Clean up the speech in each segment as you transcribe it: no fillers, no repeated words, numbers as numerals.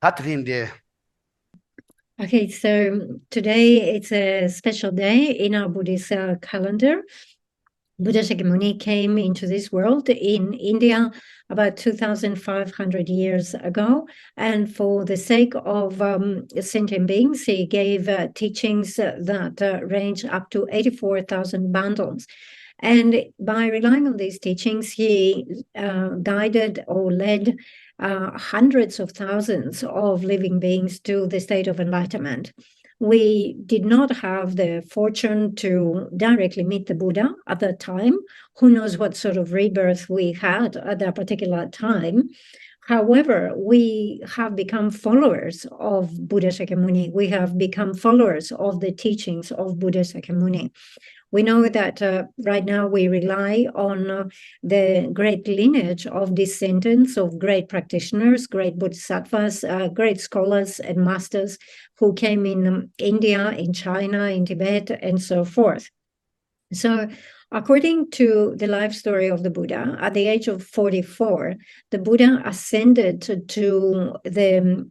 Thupten. Okay, so today it's a special day in our Buddhist calendar. Buddha Shakyamuni came into this world in India about 2,500 years ago. And for the sake of sentient beings, he gave teachings that range up to 84,000 bundles. And by relying on these teachings, he guided or led hundreds of thousands of living beings to the state of enlightenment. We did not have the fortune to directly meet the Buddha at that time. Who knows what sort of rebirth we had at that particular time. However, we have become followers of Buddha Shakyamuni. We have become followers of the teachings of Buddha Shakyamuni. We know that right now we rely on the great lineage of descendants of great practitioners, great bodhisattvas, great scholars and masters who came in India, in China, in Tibet, and so forth. So according to the life story of the Buddha, at the age of 44, the Buddha ascended to the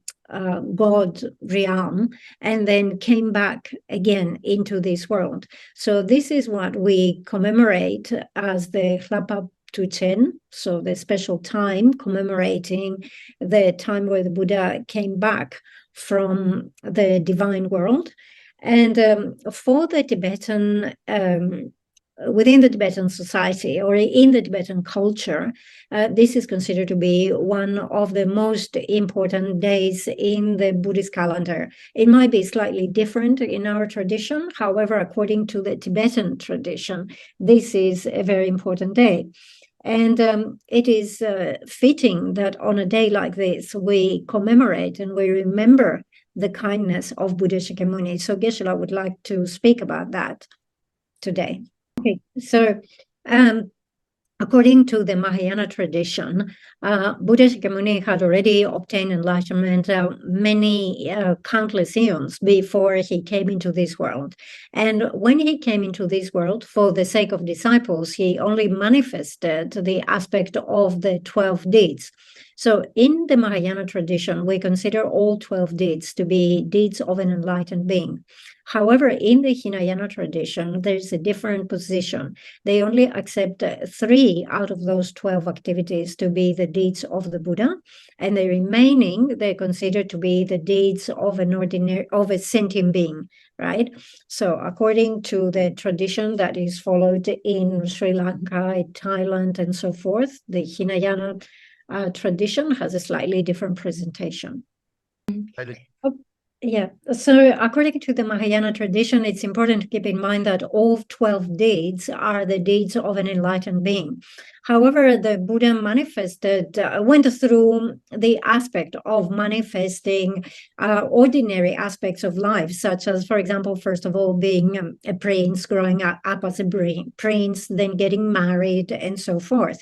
God realm and then came back again into this world. So this is what we commemorate as the Lhabab Duchen, so the special time commemorating the time where the Buddha came back from the divine world. And for the Tibetan within the Tibetan society or in the Tibetan culture, this is considered to be one of the most important days in the Buddhist calendar. It might be slightly different in our tradition. However, according to the Tibetan tradition, this is a very important day. And it is fitting that on a day like this, we commemorate and we remember the kindness of Buddha Shakyamuni. So Geshe would like to speak about that today. Okay, so according to the Mahayana tradition, Buddha Shakyamuni had already obtained enlightenment many countless eons before he came into this world. And when he came into this world, for the sake of disciples, he only manifested the aspect of the 12 deeds. So in the Mahayana tradition, we consider all 12 deeds to be deeds of an enlightened being. However, in the Hinayana tradition, there's a different position. They only accept 3 out of those 12 activities to be the deeds of the Buddha, and the remaining they consider to be the deeds of a sentient being, right? So according to the tradition that is followed in Sri Lanka, Thailand, and so forth, the Hinayana tradition has a slightly different presentation. Yeah, so according to the Mahayana tradition, it's important to keep in mind that all 12 deeds are the deeds of an enlightened being. However, the Buddha went through the aspect of manifesting ordinary aspects of life, such as, for example, first of all, being a prince, growing up as a prince, then getting married, and so forth.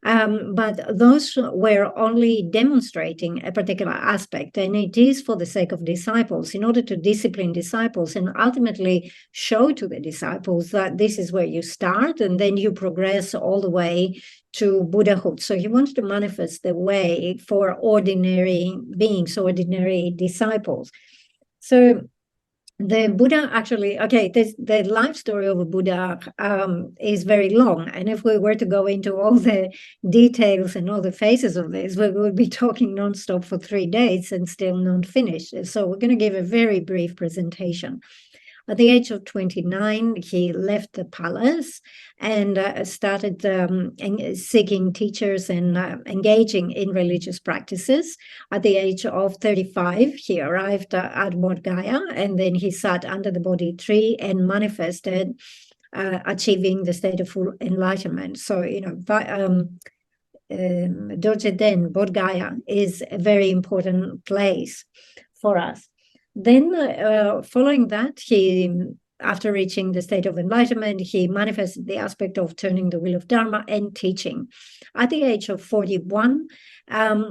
But those were only demonstrating a particular aspect, and it is for the sake of disciples, in order to discipline disciples and ultimately show to the disciples that this is where you start and then you progress all the way to Buddhahood. So he wanted to manifest the way for ordinary beings, ordinary disciples. So the Buddha actually, the life story of a Buddha is very long. And if we were to go into all the details and all the phases of this, we would be talking nonstop for 3 days and still not finished. So we're going to give a very brief presentation. At the age of 29, he left the palace and started seeking teachers and engaging in religious practices. At the age of 35, he arrived at Bodh Gaya, and then he sat under the Bodhi tree and manifested achieving the state of full enlightenment. So, Duchen, Bodh Gaya is a very important place for us. Then, following that, after reaching the state of enlightenment, he manifested the aspect of turning the wheel of Dharma and teaching. At the age of 41,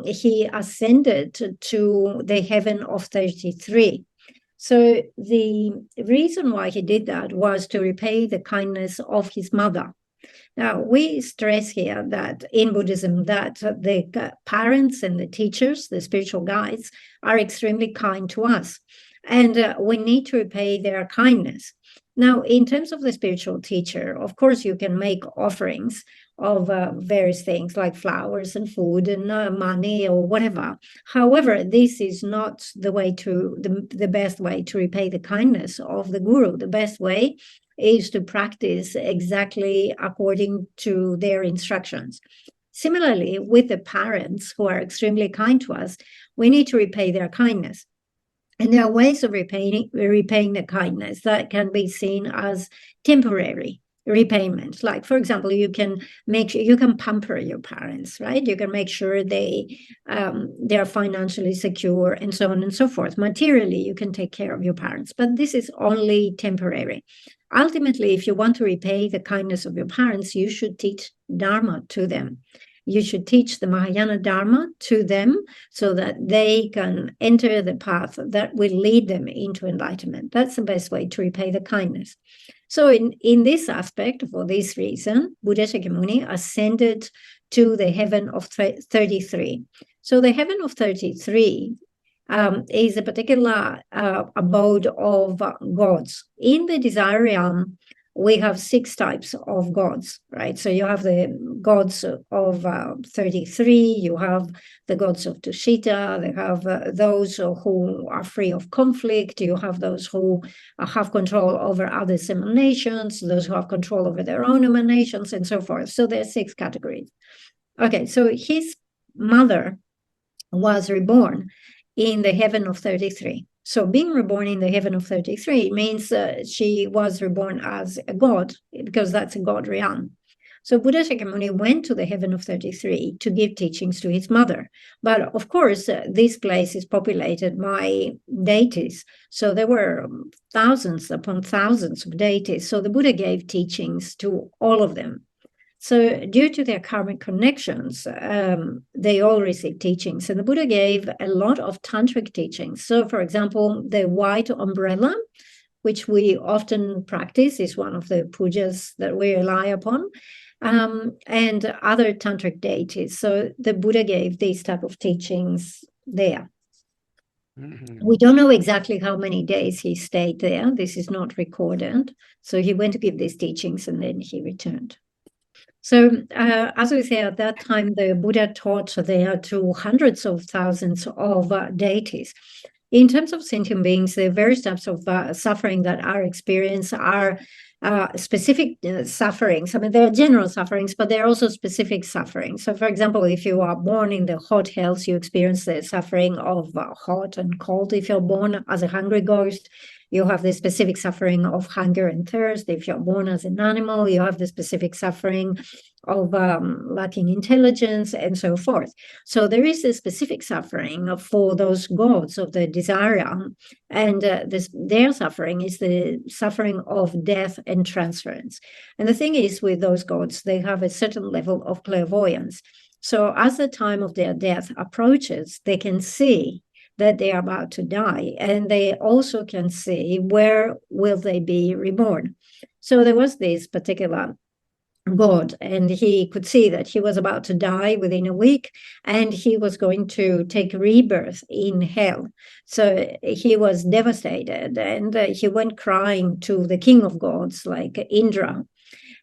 he ascended to the heaven of 33. So the reason why he did that was to repay the kindness of his mother. Now, we stress here that in Buddhism that the parents and the teachers, the spiritual guides, are extremely kind to us, and we need to repay their kindness. Now, in terms of the spiritual teacher, of course, you can make offerings of various things like flowers and food and money or whatever. However, this is not the way to the best way to repay the kindness of the guru. The best way is to practice exactly according to their instructions. Similarly, with the parents who are extremely kind to us, we need to repay their kindness. And there are ways of repaying the kindness that can be seen as temporary repayment. Like, for example, you can pamper your parents, right? You can make sure they are financially secure and so on and so forth. Materially, you can take care of your parents, but this is only temporary. Ultimately, if you want to repay the kindness of your parents, you should teach Dharma to them. You should teach the Mahayana Dharma to them so that they can enter the path that will lead them into enlightenment. That's the best way to repay the kindness. So in this aspect, for this reason, Buddha Shakyamuni ascended to the heaven of 33. So the heaven of 33 is a particular abode of gods. In the desire realm, we have 6 types of gods, right? So you have the gods of 33, you have the gods of Tushita, they have those who are free of conflict, you have those who have control over other emanations, those who have control over their own emanations, and so forth. So there are 6 categories. Okay, so his mother was reborn in the heaven of 33. So being reborn in the heaven of 33 means she was reborn as a god, because that's a god realm. So Buddha Shakyamuni went to the heaven of 33 to give teachings to his mother. But of course, this place is populated by deities. So there were thousands upon thousands of deities. So the Buddha gave teachings to all of them. So due to their karmic connections, they all received teachings. And the Buddha gave a lot of tantric teachings. So, for example, the white umbrella, which we often practice, is one of the pujas that we rely upon, and other tantric deities. So the Buddha gave these type of teachings there. Mm-hmm. We don't know exactly how many days he stayed there. This is not recorded. So he went to give these teachings and then he returned. So, as we say, at that time, the Buddha taught there to hundreds of thousands of deities. In terms of sentient beings, the various types of suffering that are experienced are specific sufferings. I mean, there are general sufferings, but there are also specific sufferings. So, for example, if you are born in the hot hells, you experience the suffering of hot and cold. If you're born as a hungry ghost, you have the specific suffering of hunger and thirst. If you're born as an animal, you have the specific suffering of lacking intelligence and so forth. So there is a specific suffering for those gods of the desire, and their suffering is the suffering of death and transference. And the thing is, with those gods, they have a certain level of clairvoyance. So as the time of their death approaches, they can see that they are about to die, and they also can see where will they be reborn. So there was this particular god, and he could see that he was about to die within a week, and he was going to take rebirth in hell. So he was devastated, and he went crying to the king of gods, like Indra,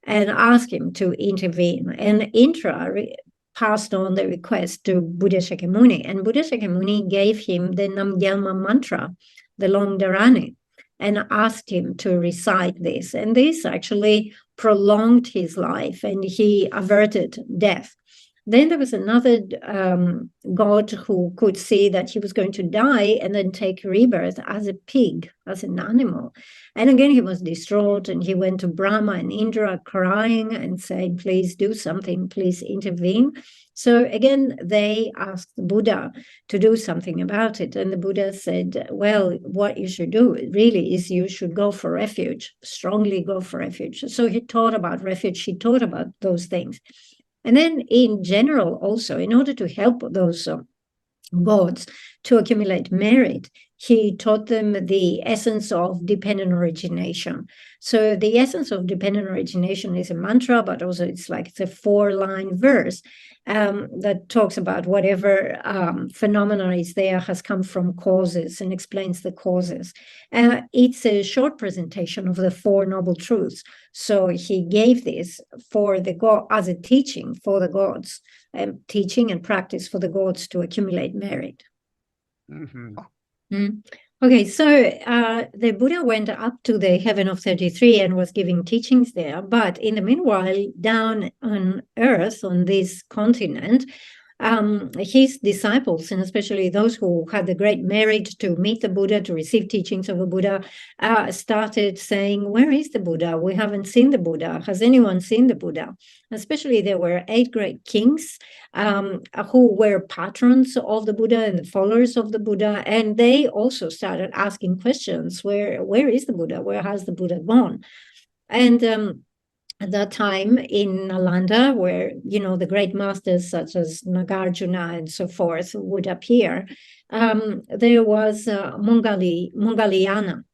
and asked him to intervene. And Indra passed on the request to Buddha Shakyamuni, and Buddha Shakyamuni gave him the Namgyalma mantra, the long dharani, and asked him to recite this. And this actually prolonged his life, and he averted death. Then there was another god who could see that he was going to die and then take rebirth as a pig, as an animal. And again, he was distraught, and he went to Brahma and Indra crying and said, please do something, please intervene. So again, they asked the Buddha to do something about it. And the Buddha said, well, what you should do really is you should go for refuge, strongly go for refuge. So he taught about refuge, he taught about those things. And then in general, also, in order to help those gods to accumulate merit, he taught them the essence of dependent origination. So the essence of dependent origination is a mantra, but also it's a 4-line verse that talks about whatever phenomena is there has come from causes and explains the causes. It's a short presentation of the 4 noble truths. So he gave this for the god as a teaching for the gods, teaching and practice for the gods to accumulate merit. Okay, so the Buddha went up to the heaven of 33 and was giving teachings there. But in the meanwhile, down on earth, on this continent, his disciples, and especially those who had the great merit to meet the Buddha, to receive teachings of the Buddha, started saying, where is the Buddha? We haven't seen the Buddha. Has anyone seen the Buddha? Especially there were 8 great kings who were patrons of the Buddha and the followers of the Buddha, and they also started asking questions. Where is the Buddha? Where has the Buddha gone? And at that time in Nalanda, where, the great masters such as Nagarjuna and so forth would appear, there was Mongaliana.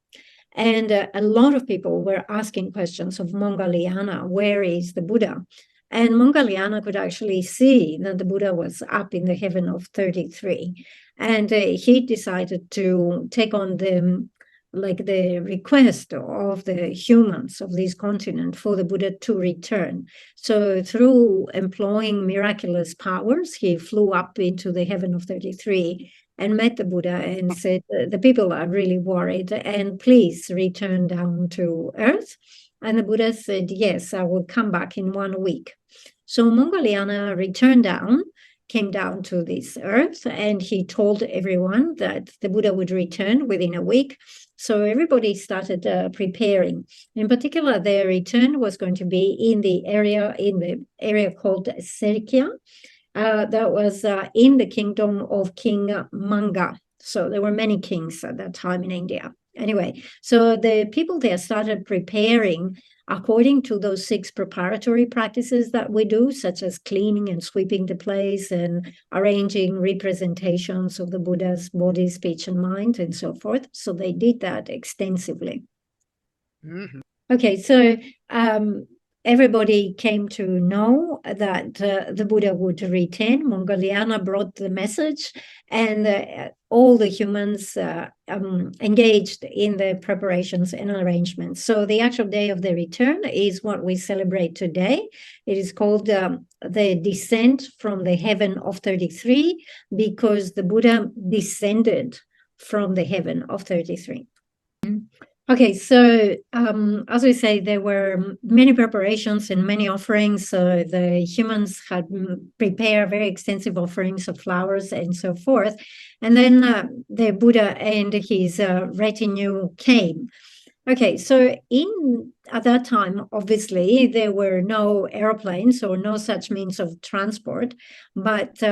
And a lot of people were asking questions of Mongaliana, where is the Buddha? And Mongaliana could actually see that the Buddha was up in the heaven of 33. And he decided to take on the request of the humans of this continent for the Buddha to return. So through employing miraculous powers, he flew up into the heaven of 33 and met the Buddha and said, the people are really worried, and please return down to earth. And the Buddha said, yes, I will come back in 1 week. So Mongoliana returned down, came down to this earth, and he told everyone that the Buddha would return within a week. So everybody started preparing. In particular, their return was going to be in the area called Serkya. That was in the kingdom of King Manga. So there were many kings at that time in India. Anyway, so the people there started preparing according to those 6 preparatory practices that we do, such as cleaning and sweeping the place and arranging representations of the Buddha's body, speech, and mind, and so forth. So they did that extensively. Okay, so everybody came to know that the Buddha would return. Mongoliana brought the message, and all the humans engaged in the preparations and arrangements. So the actual day of the return is what we celebrate today. It is called the descent from the heaven of 33, because the Buddha descended from the heaven of 33. Okay, so as we say, there were many preparations and many offerings. So the humans had prepared very extensive offerings of flowers and so forth. And then the Buddha and his retinue came. Okay, so at that time, obviously, there were no airplanes or no such means of transport, but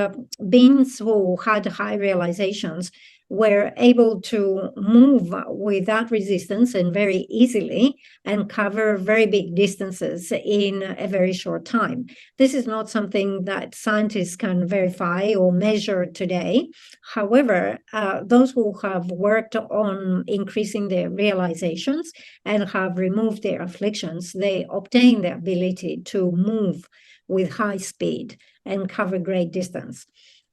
beings who had high realizations were able to move without resistance and very easily and cover very big distances in a very short time. This is not something that scientists can verify or measure today. However, those who have worked on increasing their realizations and have removed their afflictions, they obtain the ability to move with high speed and cover great distance.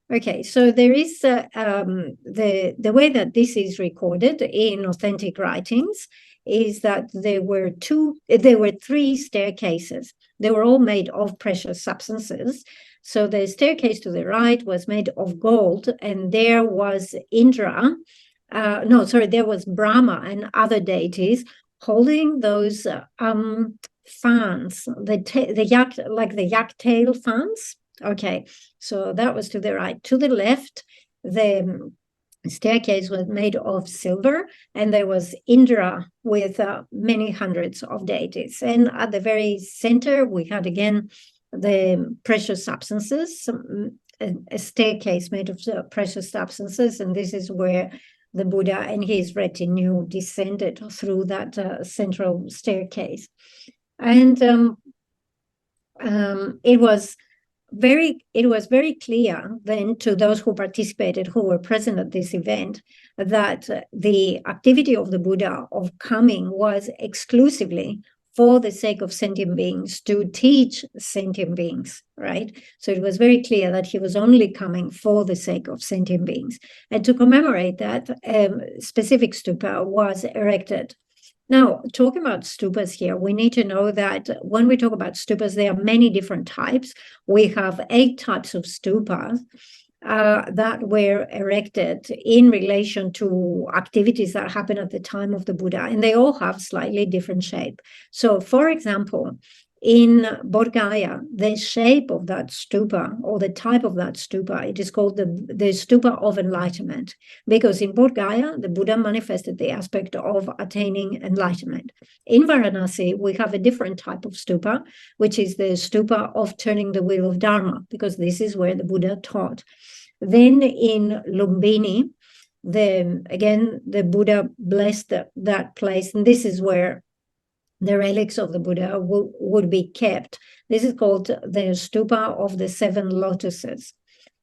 Okay, so there is the way that this is recorded in authentic writings is that there were 3 staircases. They were all made of precious substances. So the staircase to the right was made of gold, and there was Indra. There was Brahma and other deities holding those fans, the yak tail fans. Okay, so that was to the right. To the left, the staircase was made of silver, and there was Indra with many hundreds of deities. And at the very center, we had again the precious substances, a staircase made of precious substances, and this is where the Buddha and his retinue descended through that central staircase. And it was it was very clear then to those who participated, who were present at this event, that the activity of the Buddha of coming was exclusively for the sake of sentient beings, to teach sentient beings, right? So it was very clear that he was only coming for the sake of sentient beings. And to commemorate that, specific stupa was erected. Now, talking about stupas here, we need to know that when we talk about stupas, there are many different types. We have 8 types of stupas that were erected in relation to activities that happened at the time of the Buddha, and they all have slightly different shape. So, for example, in Bodh Gaya, the shape of that stupa, or the type of that stupa, it is called the stupa of enlightenment, because in Bodh Gaya, the Buddha manifested the aspect of attaining enlightenment. In Varanasi, we have a different type of stupa, which is the stupa of turning the wheel of Dharma, because this is where the Buddha taught. Then in Lumbini, the Buddha blessed that place, and this is where the relics of the Buddha would be kept. This is called the stupa of the 7 lotuses.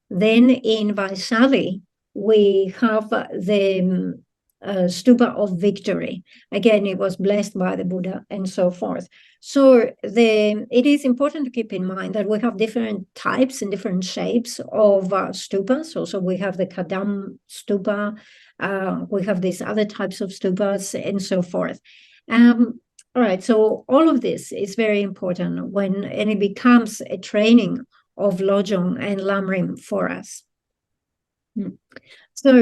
Then in Vaishali, we have the stupa of victory. Again, it was blessed by the Buddha and so forth. So it is important to keep in mind that we have different types and different shapes of stupas. Also, we have the Kadam stupa, we have these other types of stupas and so forth. All right, so all of this is very important and it becomes a training of Lojong and Lam Rim for us. So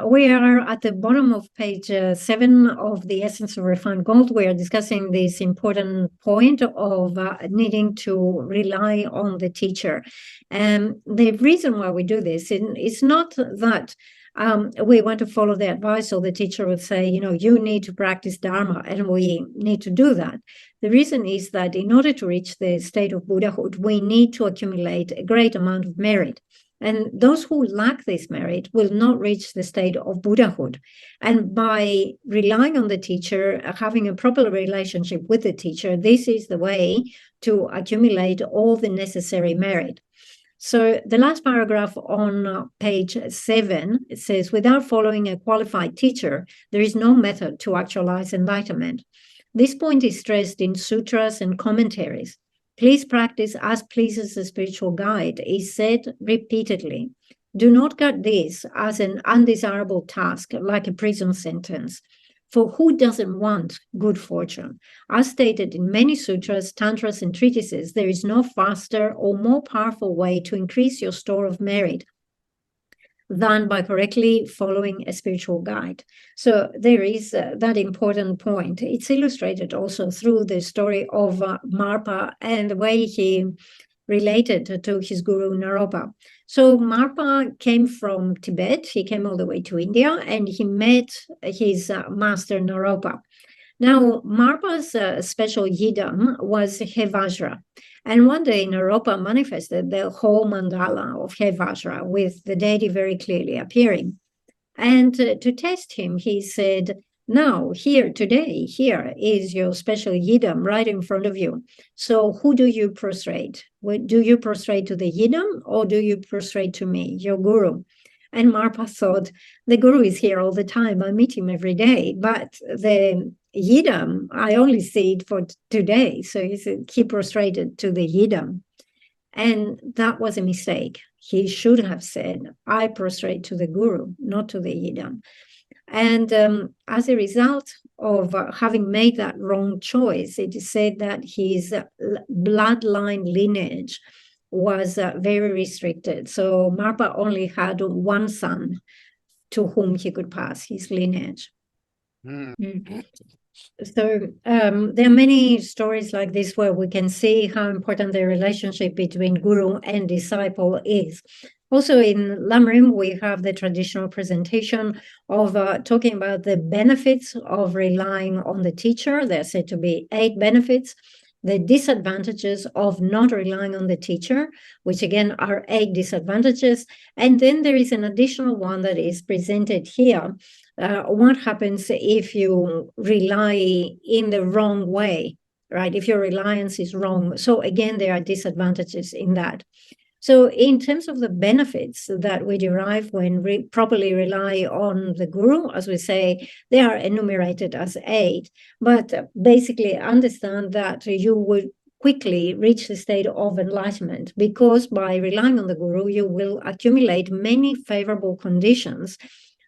we are at the bottom of page 7 of the Essence of Refined Gold. We are discussing this important point of needing to rely on the teacher. And the reason why we do this is not that we want to follow the advice, or the teacher would say, you need to practice Dharma, and we need to do that. The reason is that in order to reach the state of Buddhahood, we need to accumulate a great amount of merit. And those who lack this merit will not reach the state of Buddhahood. And by relying on the teacher, having a proper relationship with the teacher, this is the way to accumulate all the necessary merit. So the last paragraph on page 7, it says, without following a qualified teacher, there is no method to actualize enlightenment. This point is stressed in sutras and commentaries. Please practice as pleases the spiritual guide is said repeatedly. Do not cut this as an undesirable task, like a prison sentence. For who doesn't want good fortune? As stated in many sutras, tantras, and treatises, there is no faster or more powerful way to increase your store of merit than by correctly following a spiritual guide. So there is that important point. It's illustrated also through the story of Marpa and the way he related to his guru Naropa. So Marpa came from Tibet. He came all the way to India, and he met his master Naropa. Now, Marpa's special yidam was He Vajra. And one day, Naropa manifested the whole mandala of He Vajra, with the deity very clearly appearing. And to test him, he said, now, here is your special yidam right in front of you. So who do you prostrate? Do you prostrate to the yidam, or do you prostrate to me, your guru? And Marpa thought, the guru is here all the time. I meet him every day. But the yidam, I only see it for today. So he said, he prostrated to the yidam. And that was a mistake. He should have said, I prostrate to the guru, not to the yidam. And as a result of having made that wrong choice, it is said that his bloodline lineage was very restricted. So Marpa only had one son to whom he could pass his lineage. So there are many stories like this where we can see how important the relationship between guru and disciple is. Also in Lam Rim, we have the traditional presentation of talking about the benefits of relying on the teacher. There are said to be 8 benefits. The disadvantages of not relying on the teacher, which again are 8 disadvantages. And then there is an additional one that is presented here. What happens if you rely in the wrong way, right? If your reliance is wrong. So again, there are disadvantages in that. So in terms of the benefits that we derive when we properly rely on the guru, as we say, they are enumerated as 8. But basically understand that you will quickly reach the state of enlightenment, because by relying on the guru, you will accumulate many favorable conditions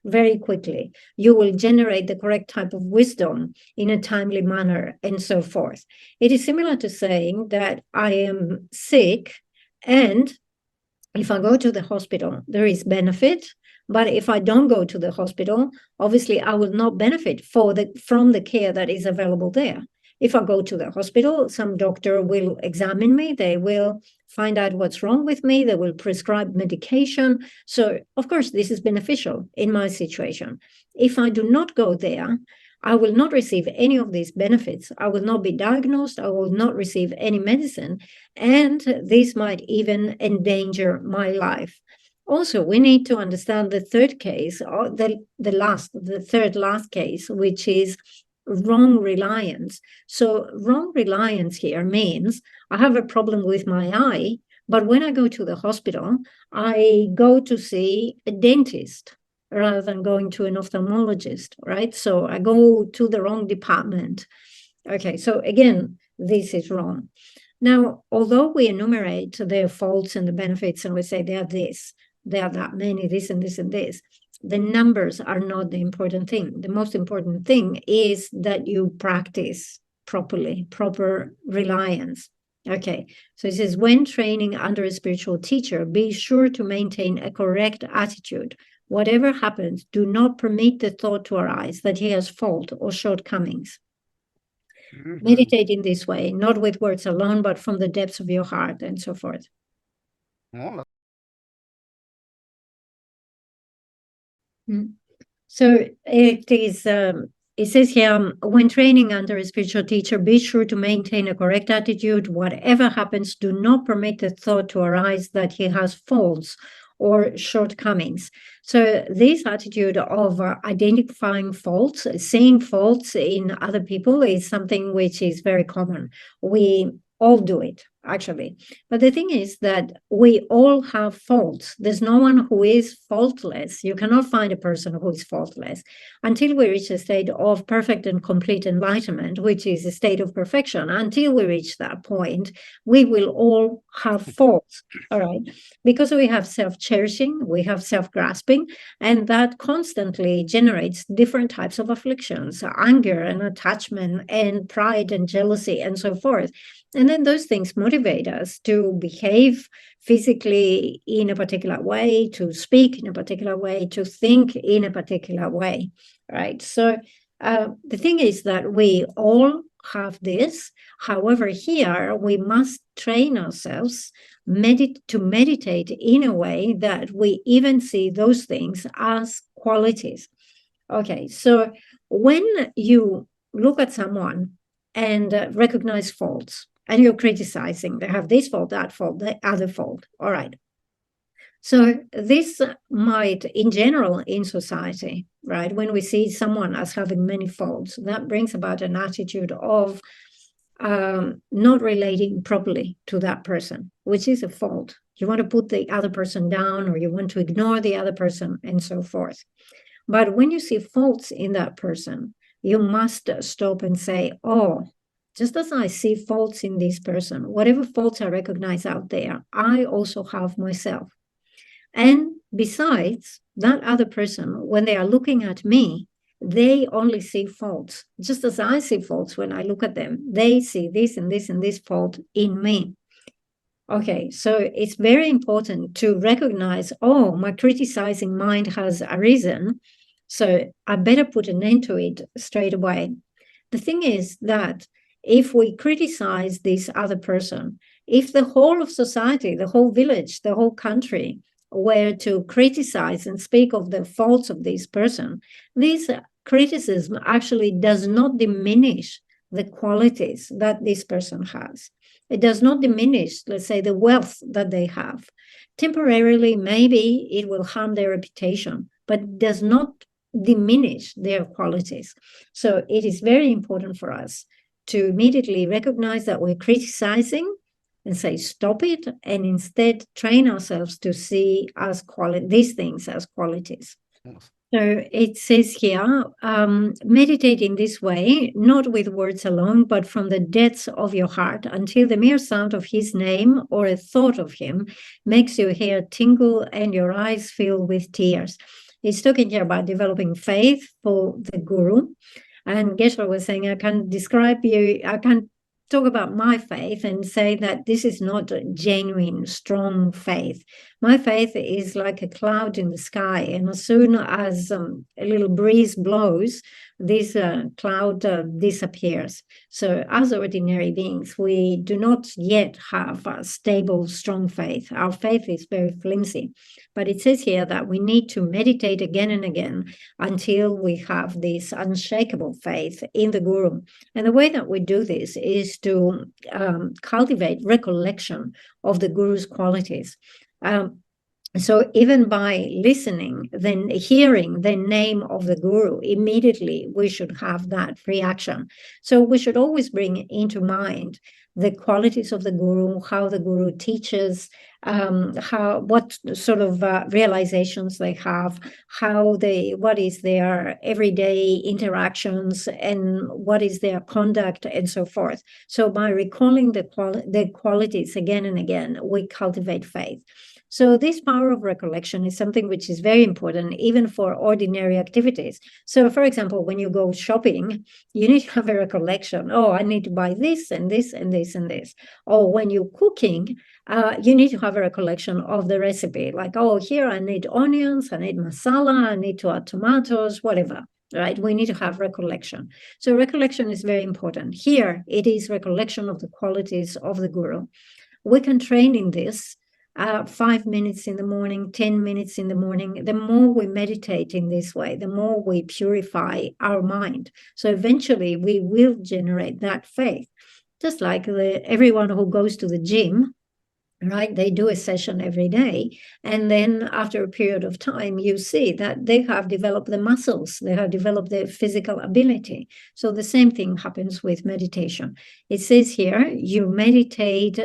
very quickly. You will generate the correct type of wisdom in a timely manner, and so forth. It is similar to saying that I am sick, and if I go to the hospital, there is benefit. But if I don't go to the hospital, obviously I will not benefit from the care that is available there. If I go to the hospital, some doctor will examine me. They will find out what's wrong with me. They will prescribe medication. So, of course, this is beneficial in my situation. If I do not go there, I will not receive any of these benefits. I will not be diagnosed. I will not receive any medicine. And this might even endanger my life. Also, we need to understand the third case, or the third last case, which is wrong reliance. So wrong reliance here means I have a problem with my eye, but when I go to the hospital, I go to see a dentist rather than going to an ophthalmologist, right? So I go to the wrong department. Okay, so again, this is wrong. Now, although we enumerate their faults and the benefits, and we say they are this, they are that many, this and this and this, the numbers are not the important thing. The most important thing is that you practice properly, proper reliance. Okay, so it says, when training under a spiritual teacher, be sure to maintain a correct attitude. Whatever happens, do not permit the thought to arise that he has fault or shortcomings. Meditate in this way, not with words alone, but from the depths of your heart, and so forth. So it is. It says here, when training under a spiritual teacher, be sure to maintain a correct attitude. Whatever happens, do not permit the thought to arise that he has faults or shortcomings. So this attitude of identifying faults, seeing faults in other people, is something which is very common. We all do it, actually. But the thing is that we all have faults. There's no one who is faultless. You cannot find a person who is faultless until we reach a state of perfect and complete enlightenment, which is a state of perfection. Until we reach that point, we will all have faults, all right? Because we have self-cherishing, we have self-grasping, and that constantly generates different types of afflictions, anger and attachment and pride and jealousy and so forth. And then those things motivate us to behave physically in a particular way, to speak in a particular way, to think in a particular way, right? So the thing is that we all have this. However, here we must train ourselves to meditate in a way that we even see those things as qualities. Okay, so when you look at someone and recognize faults, and you're criticizing, they have this fault, that fault, the other fault, all right. So this might, in general, in society, right, when we see someone as having many faults, that brings about an attitude of not relating properly to that person, which is a fault. You want to put the other person down, or you want to ignore the other person, and so forth. But when you see faults in that person, you must stop and say, oh, just as I see faults in this person, whatever faults I recognize out there, I also have myself. And besides, that other person, when they are looking at me, they only see faults. Just as I see faults when I look at them, they see this and this and this fault in me. Okay, so it's very important to recognize, oh, my criticizing mind has arisen, so I better put an end to it straight away. The thing is that if we criticize this other person, if the whole of society, the whole village, the whole country were to criticize and speak of the faults of this person, this criticism actually does not diminish the qualities that this person has. It does not diminish, let's say, the wealth that they have. Temporarily, maybe it will harm their reputation, but does not diminish their qualities. So it is very important for us to immediately recognize that we're criticizing and say, stop it, and instead train ourselves to see as these things as qualities. Yes. So it says here, meditate in this way, not with words alone, but from the depths of your heart, until the mere sound of his name or a thought of him makes your hair tingle and your eyes fill with tears. He's talking here about developing faith for the guru. And Geshe was saying, I can't talk about my faith and say that this is not a genuine, strong faith. My faith is like a cloud in the sky, and as soon as a little breeze blows, this cloud disappears. So as ordinary beings, we do not yet have a stable, strong faith. Our faith is very flimsy. But it says here that we need to meditate again and again until we have this unshakable faith in the Guru. And the way that we do this is to cultivate recollection of the Guru's qualities. So even by listening, then hearing the name of the Guru, immediately we should have that reaction. So we should always bring into mind the qualities of the Guru, how the Guru teaches, what sort of realizations they have, what is their everyday interactions, and what is their conduct, and so forth. So by recalling the qualities again and again, we cultivate faith. So this power of recollection is something which is very important, even for ordinary activities. So, for example, when you go shopping, you need to have a recollection. Oh, I need to buy this and this and this and this. Or when you're cooking, you need to have a recollection of the recipe. Like, oh, here I need onions, I need masala, I need to add tomatoes, whatever. Right? We need to have recollection. So recollection is very important. Here, it is recollection of the qualities of the Guru. We can train in this. 5 minutes in the morning, 10 minutes in the morning. The more we meditate in this way, the more we purify our mind. So eventually we will generate that faith. Just like everyone who goes to the gym, right? They do a session every day. And then after a period of time, you see that they have developed the muscles, they have developed the physical ability. So the same thing happens with meditation. It says here, you meditate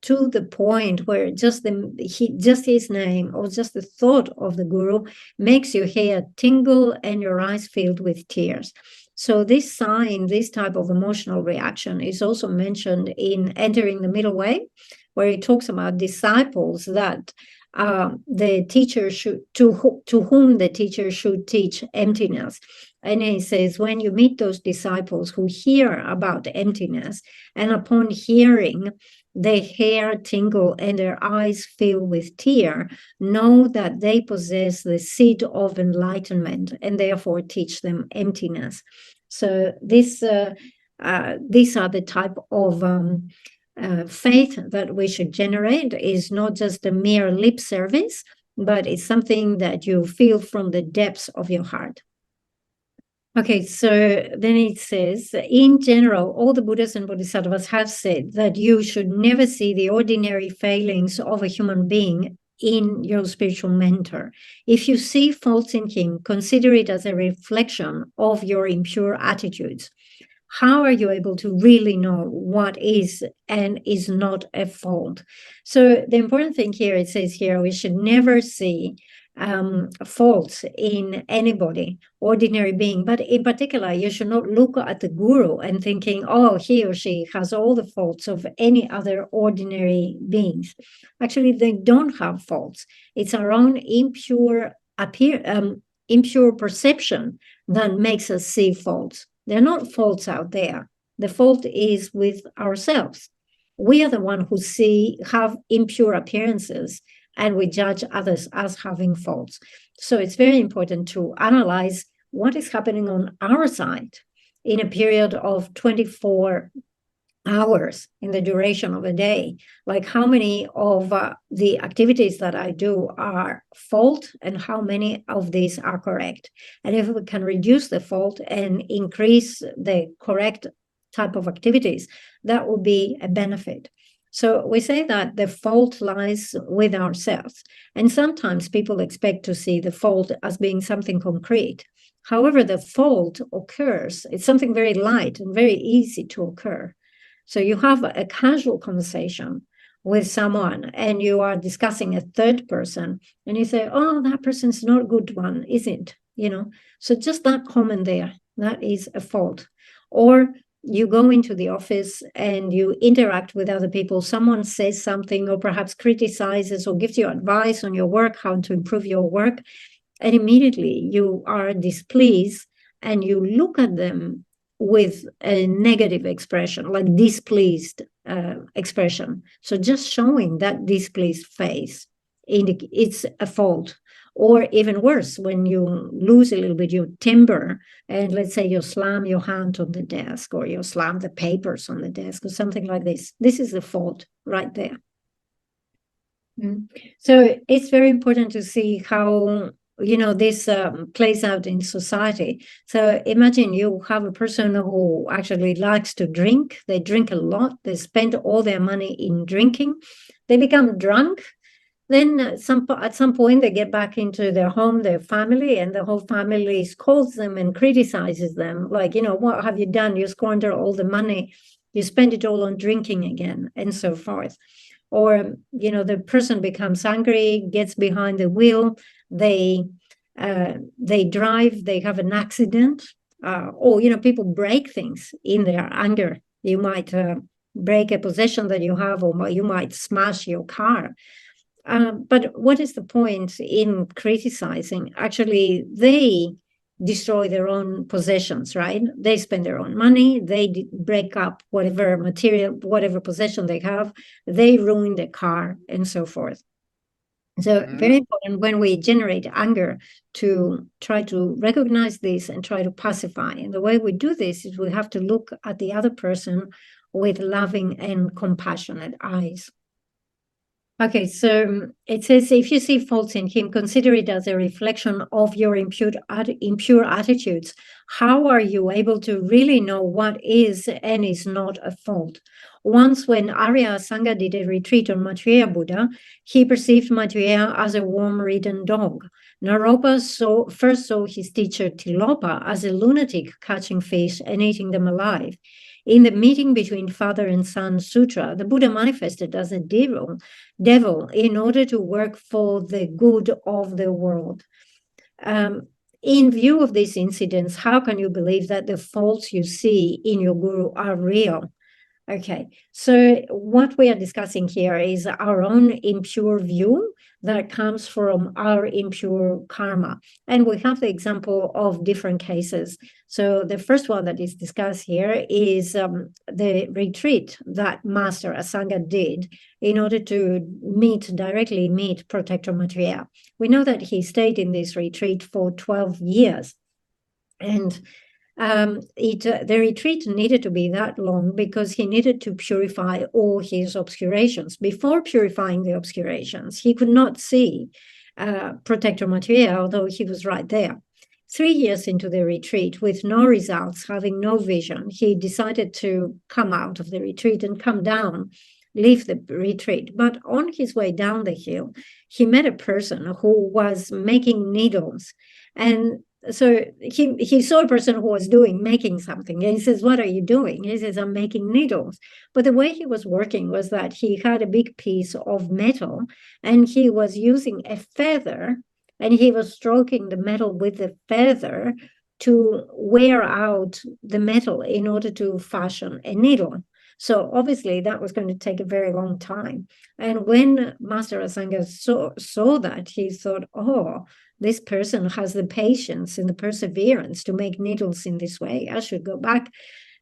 to the point where just his name or just the thought of the Guru makes your hair tingle and your eyes filled with tears. So this sign, this type of emotional reaction is also mentioned in Entering the Middle Way, where he talks about disciples that the teacher to whom the teacher should teach emptiness. And he says, when you meet those disciples who hear about emptiness, and upon hearing, their hair tingle and their eyes fill with tear, know that they possess the seed of enlightenment and therefore teach them emptiness. So these are the type of faith that we should generate. Is not just a mere lip service, but it's something that you feel from the depths of your heart. Okay, so then it says, in general, all the Buddhas and Bodhisattvas have said that you should never see the ordinary failings of a human being in your spiritual mentor. If you see faults in him, consider it as a reflection of your impure attitudes. How are you able to really know what is and is not a fault? So the important thing here, it says here, we should never see faults in anybody, ordinary being, but in particular, you should not look at the Guru and thinking, oh, he or she has all the faults of any other ordinary beings. Actually, they don't have faults. It's our own impure perception that makes us see faults. There are not faults out there. The fault is with ourselves. We are the one who have impure appearances, and we judge others as having faults. So it's very important to analyze what is happening on our side in a period of 24 hours in the duration of a day. Like how many of the activities that I do are fault and how many of these are correct. And if we can reduce the fault and increase the correct type of activities, that will be a benefit. So we say that the fault lies with ourselves. And sometimes people expect to see the fault as being something concrete. However, the fault occurs. It's something very light and very easy to occur. So you have a casual conversation with someone and you are discussing a third person and you say, oh, that person's not a good one, isn't it? So just that comment there, that is a fault. Or you go into the office and you interact with other people. Someone says something or perhaps criticizes or gives you advice on your work, how to improve your work. And immediately you are displeased and you look at them with a negative expression, like displeased expression. So just showing that displeased face, it's a fault. Or even worse, when you lose a little bit your temper, and let's say you slam your hand on the desk or you slam the papers on the desk or something like this. This is the fault right there. So it's very important to see how this plays out in society. So imagine you have a person who actually likes to drink. They drink a lot. They spend all their money in drinking. They become drunk. Then at some point they get back into their home, their family, and the whole family scolds them and criticizes them. Like, what have you done? You squander all the money. You spend it all on drinking again, and so forth. Or, the person becomes angry, gets behind the wheel, they drive, they have an accident, or, people break things in their anger. You might break a possession that you have, or you might smash your car. But what is the point in criticizing? Actually, they destroy their own possessions, right? They spend their own money, they break up whatever material, whatever possession they have, they ruin the car, and so forth. So very important when we generate anger to try to recognize this and try to pacify. And the way we do this is we have to look at the other person with loving and compassionate eyes. Okay, so it says, if you see faults in him, consider it as a reflection of your impure attitudes. How are you able to really know what is and is not a fault? Once when Arya Asanga did a retreat on Maitreya Buddha, he perceived Maitreya as a worm-ridden dog. Naropa first saw his teacher Tilopa as a lunatic catching fish and eating them alive. In the meeting between father and son sutra, the Buddha manifested as a devil in order to work for the good of the world. In view of these incidents, how can you believe that the faults you see in your guru are real? Okay, so what we are discussing here is our own impure view that comes from our impure karma. And we have the example of different cases. So the first one that is discussed here is the retreat that Master Asanga did in order to directly meet Protector Maitreya. We know that he stayed in this retreat for 12 years. And the retreat needed to be that long because he needed to purify all his obscurations. Before purifying the obscurations, he could not see Protector Maitreya, although he was right there. 3 years into the retreat, with no results, having no vision, he decided to come out of the retreat and come down, leave the retreat. But on his way down the hill, he met a person who was making needles. And so he saw a person who was making something, and he says, what are you doing? He says, I'm making needles. But the way he was working was that he had a big piece of metal and he was using a feather and he was stroking the metal with the feather to wear out the metal in order to fashion a needle. So obviously that was going to take a very long time. And when Master Asanga saw that, he thought, oh, this person has the patience and the perseverance to make needles in this way. I should go back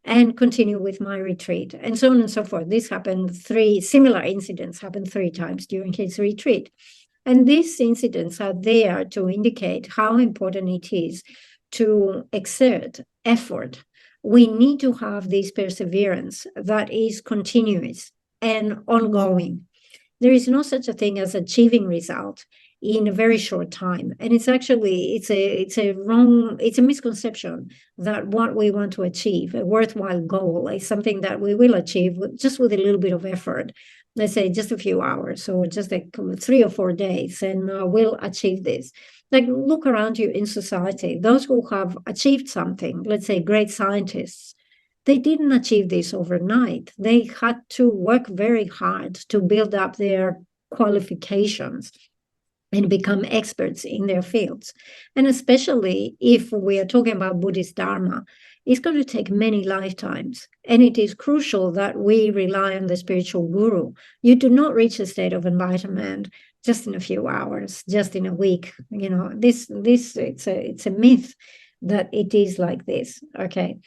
and continue with my retreat, and so on and so forth. This happened similar incidents happened 3 times during his retreat. And these incidents are there to indicate how important it is to exert effort. We need to have this perseverance that is continuous and ongoing. There is no such a thing as achieving result in a very short time. And it's actually, it's a misconception that what we want to achieve, a worthwhile goal, is something that we will achieve just with a little bit of effort. Let's say just a few hours or just like 3 or 4 days, and we'll achieve this. Like, look around you in society. Those who have achieved something, let's say great scientists, they didn't achieve this overnight. They had to work very hard to build up their qualifications and become experts in their fields. And especially if we are talking about Buddhist Dharma, it's going to take many lifetimes. And it is crucial that we rely on the spiritual guru. You do not reach a state of enlightenment just in a few hours, just in a week. You know, this it's a myth that it is like this. Okay.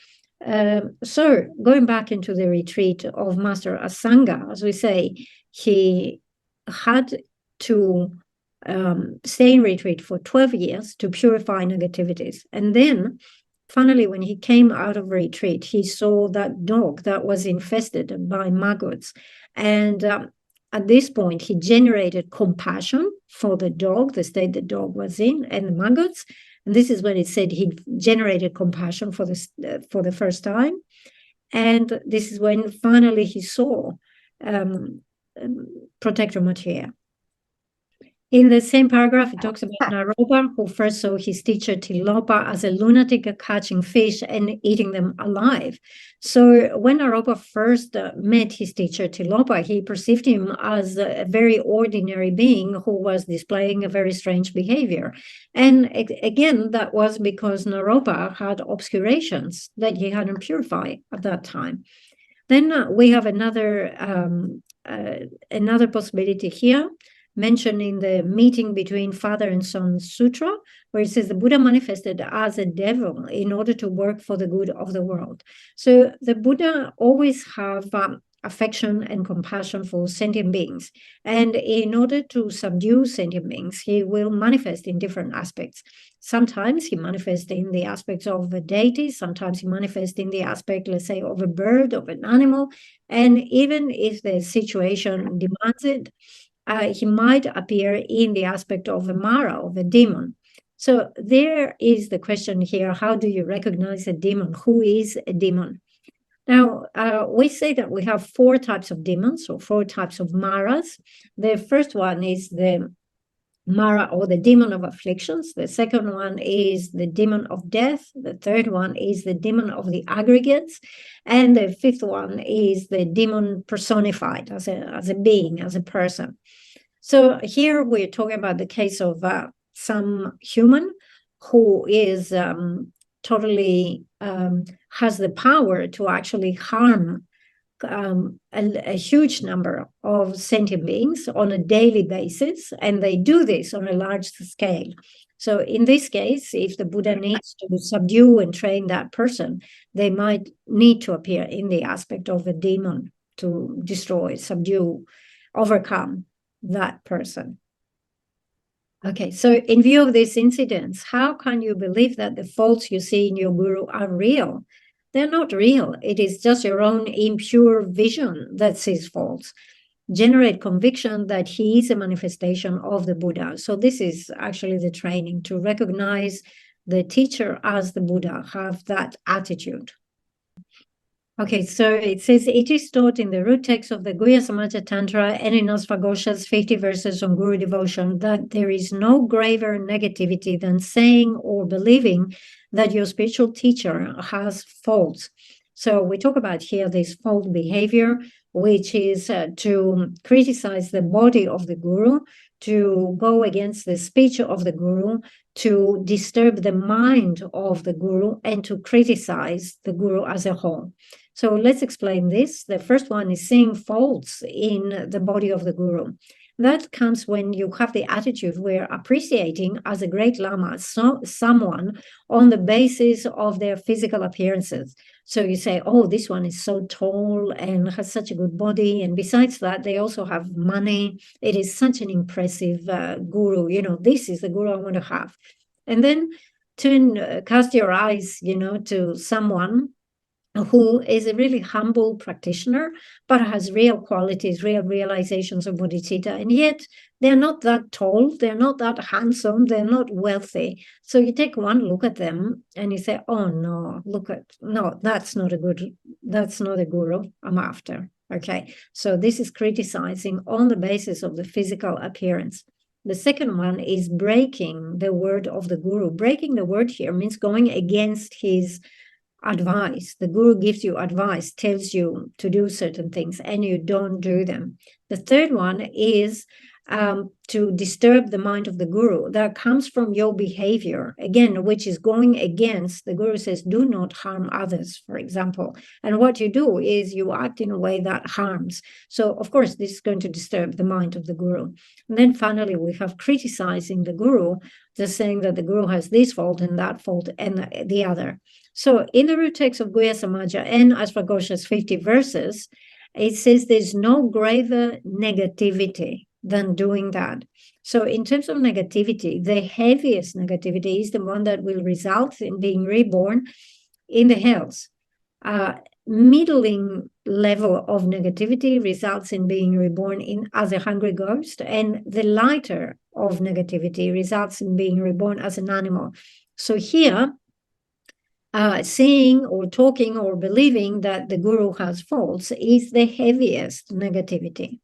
So going back into the retreat of Master Asanga, as we say, he had to stay in retreat for 12 years to purify negativities. And then finally, when he came out of retreat, he saw that dog that was infested by maggots. And at this point, he generated compassion for the dog, the state the dog was in, and the maggots. And this is when it said he generated compassion for the first time. And this is when finally he saw Protector Maitreya. In the same paragraph, it talks about Naropa, who first saw his teacher Tilopa as a lunatic catching fish and eating them alive. So when Naropa first met his teacher Tilopa, he perceived him as a very ordinary being who was displaying a very strange behavior. And again, that was because Naropa had obscurations that he hadn't purified at that time. Then we have another possibility here, mentioned in the meeting between Father and Son Sutra, where it says the Buddha manifested as a devil in order to work for the good of the world. So the Buddha always have affection and compassion for sentient beings. And in order to subdue sentient beings, he will manifest in different aspects. Sometimes he manifests in the aspects of a deity, sometimes he manifests in the aspect, let's say, of a bird, of an animal. And even if the situation demands it, he might appear in the aspect of a Mara, of a demon. So there is the question here, how do you recognize a demon? Who is a demon? Now, we say that we have 4 types of demons, or 4 types of Maras. The first one is the Mara, or the demon of afflictions. The second one is the demon of death. The third one is the demon of the aggregates. And the fifth one is the demon personified as a being, as a person. So here we're talking about the case of some human who is totally has the power to actually harm a huge number of sentient beings on a daily basis, and they do this on a large scale. So in this case, if the Buddha needs to subdue and train that person, they might need to appear in the aspect of a demon to destroy, subdue, overcome that person. Okay, so in view of these incidents, how can you believe that the faults you see in your guru are real? They're not real. It is just your own impure vision that sees faults. Generate conviction that he is a manifestation of the Buddha. So this is actually the training, to recognize the teacher as the Buddha, have that attitude. Okay, so it says, it is taught in the root text of the Guhya Samaja Tantra and in Osvagosha's 50 verses on Guru devotion that there is no graver negativity than saying or believing that your spiritual teacher has faults. So we talk about here this fault behavior, which is to criticize the body of the Guru, to go against the speech of the Guru, to disturb the mind of the Guru, and to criticize the Guru as a whole. So let's explain this. The first one is seeing faults in the body of the Guru. That comes when you have the attitude where appreciating as a great Lama someone on the basis of their physical appearances. So you say, oh, this one is so tall and has such a good body. And besides that, they also have money. It is such an impressive Guru. You know, this is the Guru I want to have. And then cast your eyes, to someone who is a really humble practitioner, but has real qualities, real realizations of bodhicitta. And yet they're not that tall, they're not that handsome, they're not wealthy. So you take one look at them and you say, oh no, that's not a guru I'm after. Okay, so this is criticizing on the basis of the physical appearance. The second one is breaking the word of the guru. Breaking the word here means going against his advice. The guru gives you advice, tells you to do certain things, and you don't do them. The third one is to disturb the mind of the guru. That comes from your behavior, again, which is going against. The guru says, do not harm others, for example. And what you do is you act in a way that harms. So, of course, this is going to disturb the mind of the guru. And then finally, we have criticizing the guru, just saying that the guru has this fault and that fault and the other. So in the root text of Guhya Samaja and Ashwagosha's 50 verses, it says there's no graver negativity than doing that. So in terms of negativity, the heaviest negativity is the one that will result in being reborn in the hells. Middling level of negativity results in being reborn as a hungry ghost, and the lighter of negativity results in being reborn as an animal. So here, saying or talking or believing that the guru has faults is the heaviest negativity.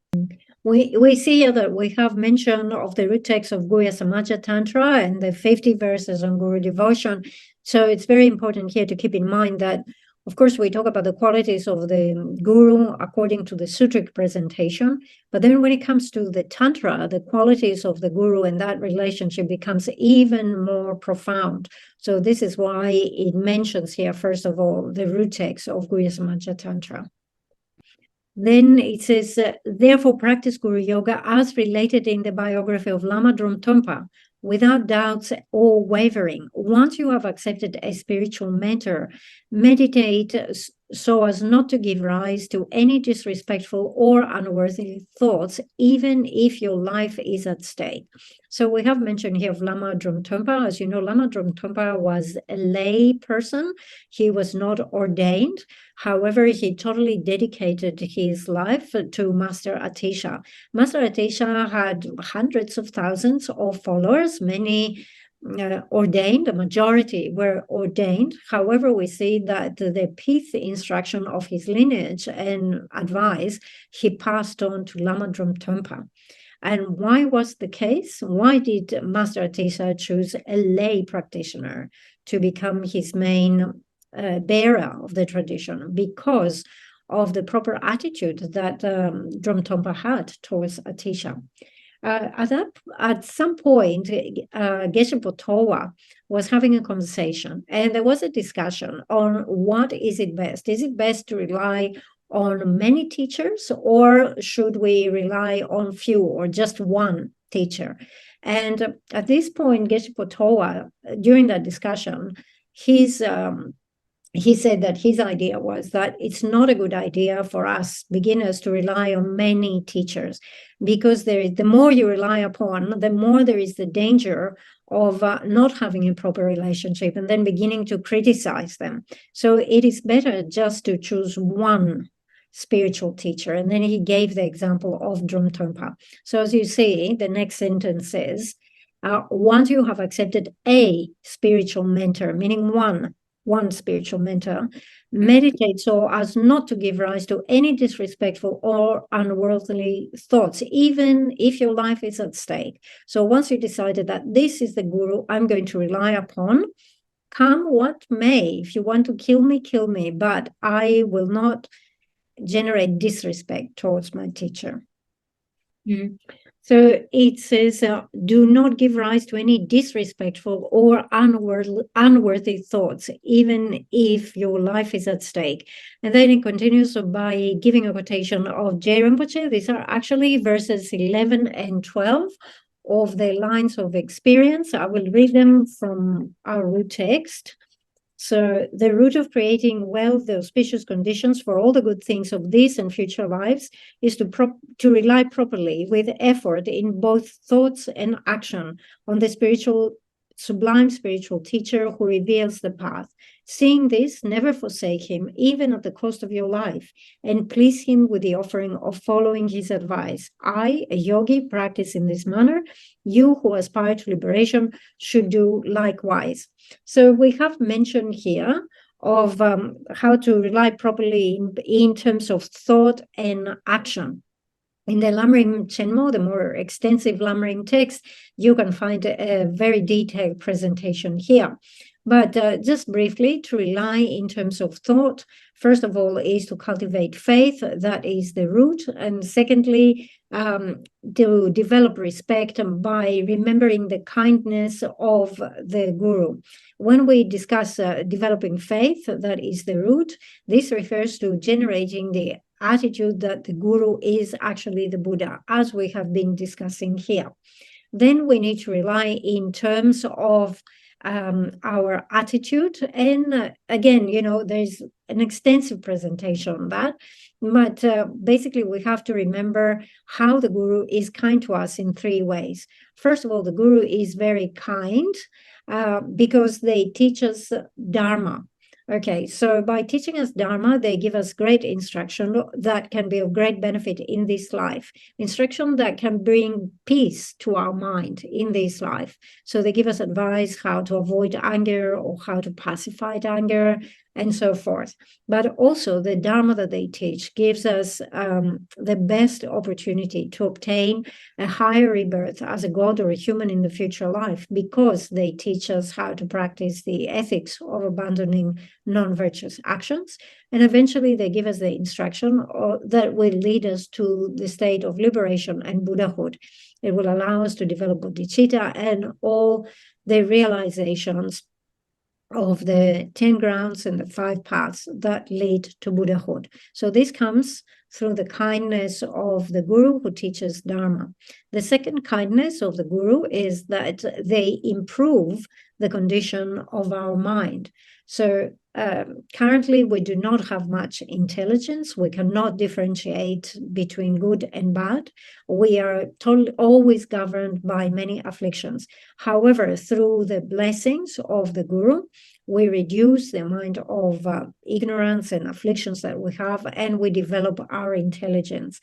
We see here that we have mention of the root text of Guhya Samaja Tantra and the 50 verses on Guru devotion. So it's very important here to keep in mind that, of course, we talk about the qualities of the guru according to the sutric presentation, but then when it comes to the Tantra, the qualities of the guru and that relationship becomes even more profound. So this is why it mentions here, first of all, the root text of Guhya Samaja Tantra. Then it says, therefore practice Guru Yoga as related in the biography of Lama Dromtonpa, without doubts or wavering. Once you have accepted a spiritual mentor, meditate so as not to give rise to any disrespectful or unworthy thoughts, even if your life is at stake. So we have mentioned here of Lama Dromtonpa. As you know, Lama Dromtonpa was a lay person. He was not ordained. However, he totally dedicated his life to Master Atisha. Master Atisha had hundreds of thousands of followers, many ordained, the majority were ordained. However, we see that the pith instruction of his lineage and advice, he passed on to Lama Dromtonpa. And why was the case? Why did Master Atisha choose a lay practitioner to become his main bearer of the tradition? Because of the proper attitude that Dromtonpa had towards Atisha. At some point, Geshe Potowa was having a conversation, and there was a discussion on what is it best. Is it best to rely on many teachers, or should we rely on few or just one teacher? And at this point, Geshe Potowa, during that discussion, he said that his idea was that it's not a good idea for us beginners to rely on many teachers, because the more you rely upon, the more there is the danger of not having a proper relationship and then beginning to criticize them. So it is better just to choose one spiritual teacher. And then he gave the example of Dromtonpa. So as you see, the next sentence says, once you have accepted a spiritual mentor, meaning one spiritual mentor, meditate so as not to give rise to any disrespectful or unworldly thoughts, even if your life is at stake. So once you decided that this is the guru I'm going to rely upon, come what may. If you want to kill me, but I will not generate disrespect towards my teacher. So it says, do not give rise to any disrespectful or unworthy thoughts, even if your life is at stake. And then it continues by giving a quotation of Je Rinpoche. These are actually verses 11 and 12 of the Lines of Experience. I will read them from our root text. So the root of creating wealth, the auspicious conditions for all the good things of this and future lives, is to rely properly with effort in both thoughts and action on the sublime spiritual teacher who reveals the path. Seeing this, never forsake him, even at the cost of your life, and please him with the offering of following his advice. I, a yogi, practice in this manner. You who aspire to liberation should do likewise. So we have mentioned here of how to rely properly in terms of thought and action. In the Lam Rim Chenmo, the more extensive Lam Rim text, you can find a very detailed presentation here. But just briefly, to rely in terms of thought, first of all, is to cultivate faith. That is the root. And secondly, to develop respect by remembering the kindness of the guru. When we discuss developing faith, that is the root. This refers to generating the attitude that the guru is actually the Buddha, as we have been discussing here. Then we need to rely in terms of our attitude. And again, there's an extensive presentation on that. But basically, we have to remember how the guru is kind to us in three ways. First of all, the guru is very kind because they teach us Dharma. Okay, so by teaching us Dharma, they give us great instruction that can be of great benefit in this life, instruction that can bring peace to our mind in this life. So they give us advice how to avoid anger or how to pacify anger and so forth. But also the Dharma that they teach gives us the best opportunity to obtain a higher rebirth as a god or a human in the future life, because they teach us how to practice the ethics of abandoning non-virtuous actions. And eventually they give us the instruction that will lead us to the state of liberation and Buddhahood. It will allow us to develop bodhicitta and all the realizations of the 10 grounds and the 5 paths that lead to Buddhahood. So this comes through the kindness of the guru who teaches Dharma. The second kindness of the guru is that they improve the condition of our mind. So currently we do not have much intelligence. We cannot differentiate between good and bad. We are always governed by many afflictions. However, through the blessings of the guru, we reduce the amount of ignorance and afflictions that we have, and we develop our intelligence.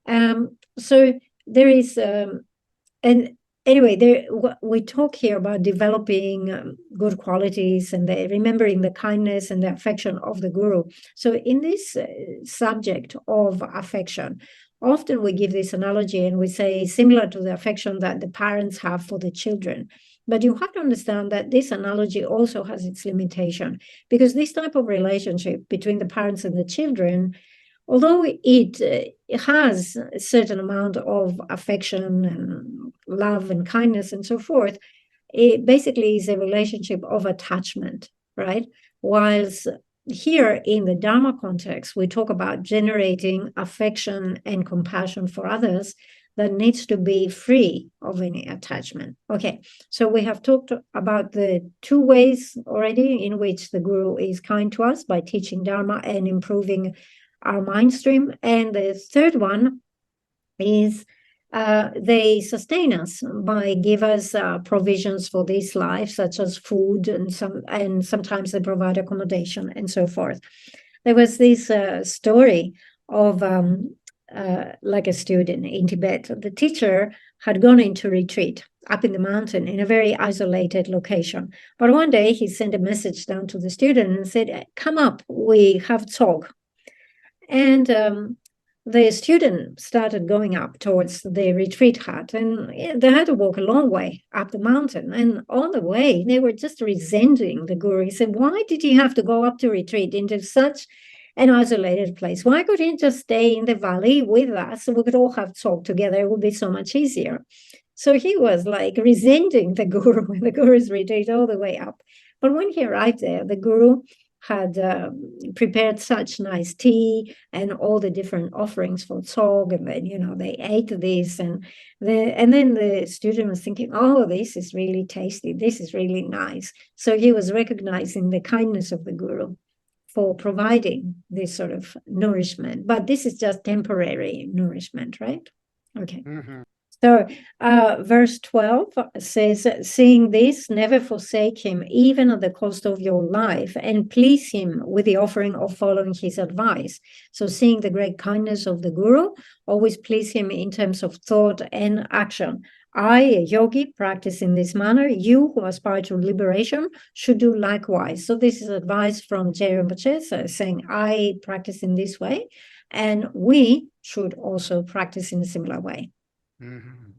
So there is, and anyway, we talk here about developing good qualities and remembering the kindness and the affection of the guru. So in this subject of affection, often we give this analogy and we say similar to the affection that the parents have for the children. But you have to understand that this analogy also has its limitation, because this type of relationship between the parents and the children, although it has a certain amount of affection and love and kindness and so forth, it basically is a relationship of attachment, right? Whilst here in the Dharma context, we talk about generating affection and compassion for others that needs to be free of any attachment. Okay, so we have talked about the 2 ways already in which the guru is kind to us by teaching Dharma and improving our mind stream. And the third one is they sustain us by give us provisions for this life, such as food, and sometimes they provide accommodation and so forth. There was this story of like a student in Tibet. The teacher had gone into retreat up in the mountain in a very isolated location. But one day he sent a message down to the student and said, "Come up, we have talk." And the student started going up towards the retreat hut, and they had to walk a long way up the mountain. And on the way, they were just resenting the guru. He said, "Why did he have to go up to retreat into such an isolated place? Why couldn't he just stay in the valley with us so we could all have talk together? It would be so much easier." So he was like resenting the guru and the guru's retreat all the way up. But when he arrived there, the guru had prepared such nice tea and all the different offerings for Tsog, and then they ate this, and then the student was thinking, "Oh, this is really tasty, this is really nice." So he was recognizing the kindness of the guru for providing this sort of nourishment, but this is just temporary nourishment, right? Okay. So verse 12 says, "Seeing this, never forsake him, even at the cost of your life, and please him with the offering of following his advice." So seeing the great kindness of the guru, always please him in terms of thought and action. I, a yogi, practice in this manner. You who aspire to liberation should do likewise. So this is advice from Je Rinpoche saying, I practice in this way. And we should also practice in a similar way. Mhm.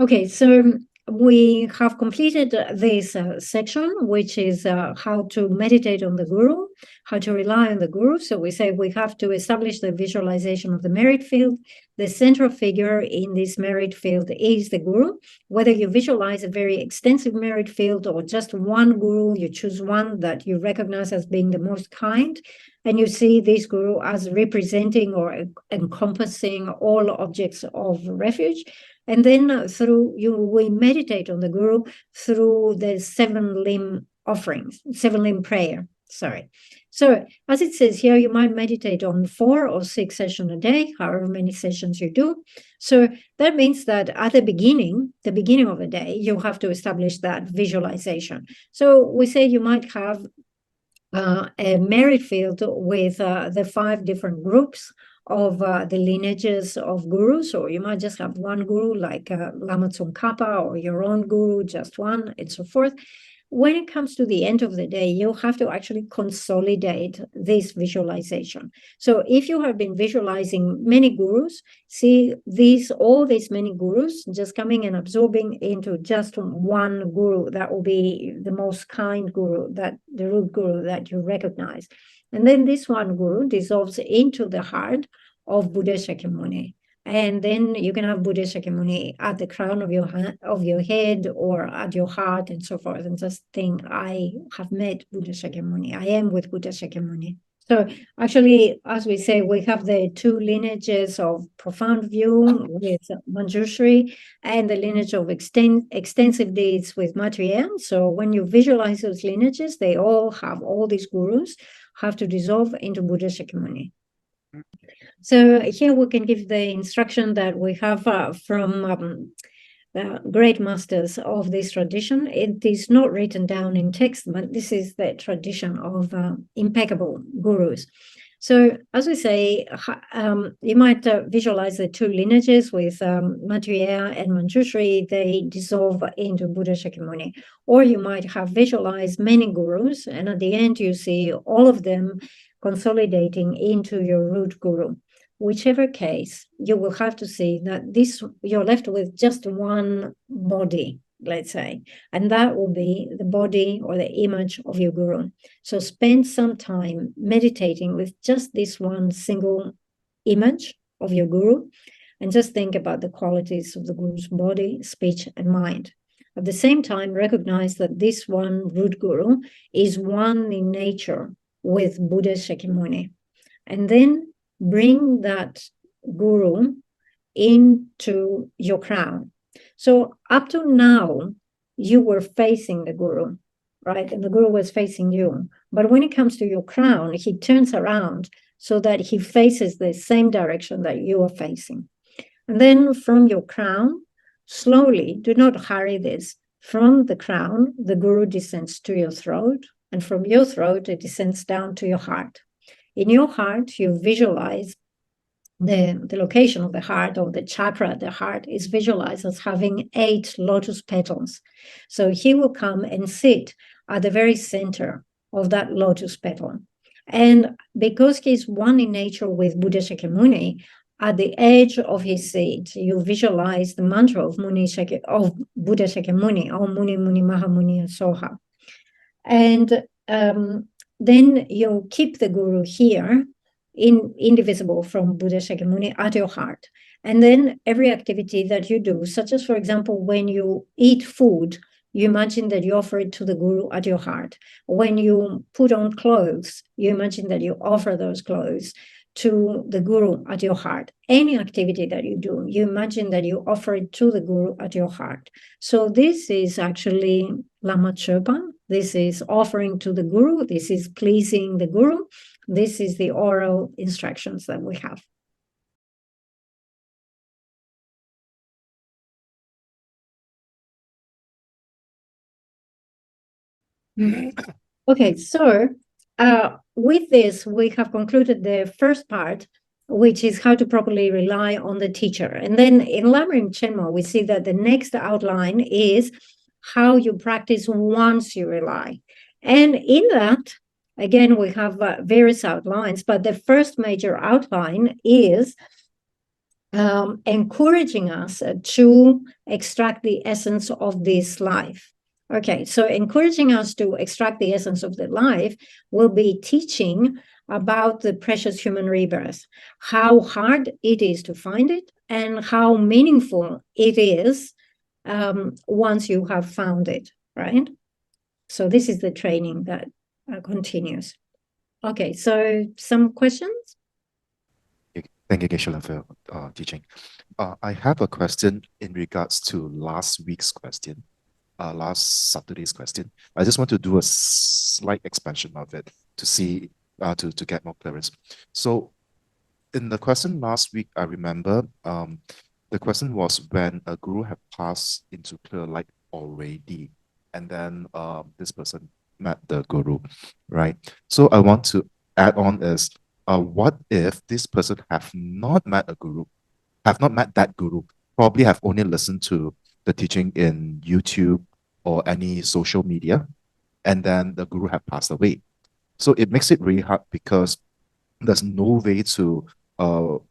Okay, so we have completed this section, which is how to meditate on the Guru, how to rely on the Guru. So we say we have to establish the visualization of the merit field. The central figure in this merit field is the Guru. Whether you visualize a very extensive merit field or just one Guru, you choose one that you recognize as being the most kind, and you see this Guru as representing or encompassing all objects of refuge. And then we meditate on the Guru through the 7 limb offerings, 7 limb prayer. Sorry. So as it says here, you might meditate on 4 or 6 sessions a day, however many sessions you do. So that means that at the beginning of the day, you have to establish that visualization. So we say you might have a merit field with the 5 different groups of the lineages of gurus, or you might just have one guru like Lama Tsongkhapa, or your own guru, just one, and so forth. When it comes to the end of the day, you have to actually consolidate this visualization. So if you have been visualizing many gurus, see all these many gurus just coming and absorbing into just one guru. That will be the most kind guru, the root guru that you recognize. And then this one guru dissolves into the heart of Buddha Shakyamuni. And then you can have Buddha Shakyamuni at the crown of your head or at your heart and so forth. And just think, I have met Buddha Shakyamuni. I am with Buddha Shakyamuni. So actually, as we say, we have the 2 lineages of profound view with Manjushri and the lineage of extensive deeds with Maitreya. So when you visualize those lineages, they all have all these gurus have to dissolve into Buddha Shakyamuni. So here we can give the instruction that we have from the great masters of this tradition. It is not written down in text, but this is the tradition of impeccable gurus. So as we say, you might visualize the 2 lineages with Maitreya and Manjushri. They dissolve into Buddha Shakyamuni. Or you might have visualized many gurus, and at the end you see all of them consolidating into your root guru. Whichever case, you will have to see that you're left with just one body, let's say, and that will be the body or the image of your guru. So spend some time meditating with just this one single image of your guru, and just think about the qualities of the guru's body, speech, and mind. At the same time, recognize that this one root guru is one in nature with Buddha Shakyamuni. And then bring that guru into your crown. So up to now, you were facing the guru, right? And the guru was facing you. But when it comes to your crown, he turns around so that he faces the same direction that you are facing. And then from your crown, slowly, do not hurry this. From the crown, the guru descends to your throat, and from your throat, it descends down to your heart. In your heart, you visualize the location of the heart, or the chakra. The heart is visualized as having 8 lotus petals. So he will come and sit at the very center of that lotus petal. And because he's one in nature with Buddha Shakyamuni, at the edge of his seat, you visualize the mantra of Buddha Shakyamuni, Om Muni Muni Mahamuni Soha. And then you keep the guru here, indivisible from Buddha Shakyamuni, at your heart. And then every activity that you do, such as, for example, when you eat food, you imagine that you offer it to the guru at your heart. When you put on clothes, you imagine that you offer those clothes to the guru at your heart. Any activity that you do, you imagine that you offer it to the guru at your heart. So this is actually Lama Chopa. This is offering to the guru. This is pleasing the guru. This is the oral instructions that we have. Okay, so with this, we have concluded the first part, which is how to properly rely on the teacher. And then in Lam Rim Chenmo, we see that the next outline is how you practice once you rely. And in that, Again, we have various outlines, but the first major outline is encouraging us to extract the essence of this life. Okay, so encouraging us to extract the essence of the life will be teaching about the precious human rebirth, how hard it is to find it, and how meaningful it is once you have found it, right? So this is the training that continues. Okay, so some questions? Thank you, Geshe, for teaching. I have a question in regards to last week's question, last Saturday's question. I just want to do a slight expansion of it to see, to get more clearance. So in the question last week, I remember the question was when a guru had passed into clear light already, and then this person met the guru, right? So I want to add on is, what if this person have not met a guru, have not met that guru, probably have only listened to the teaching in YouTube or any social media, and then the guru have passed away. So it makes it really hard because there's no way to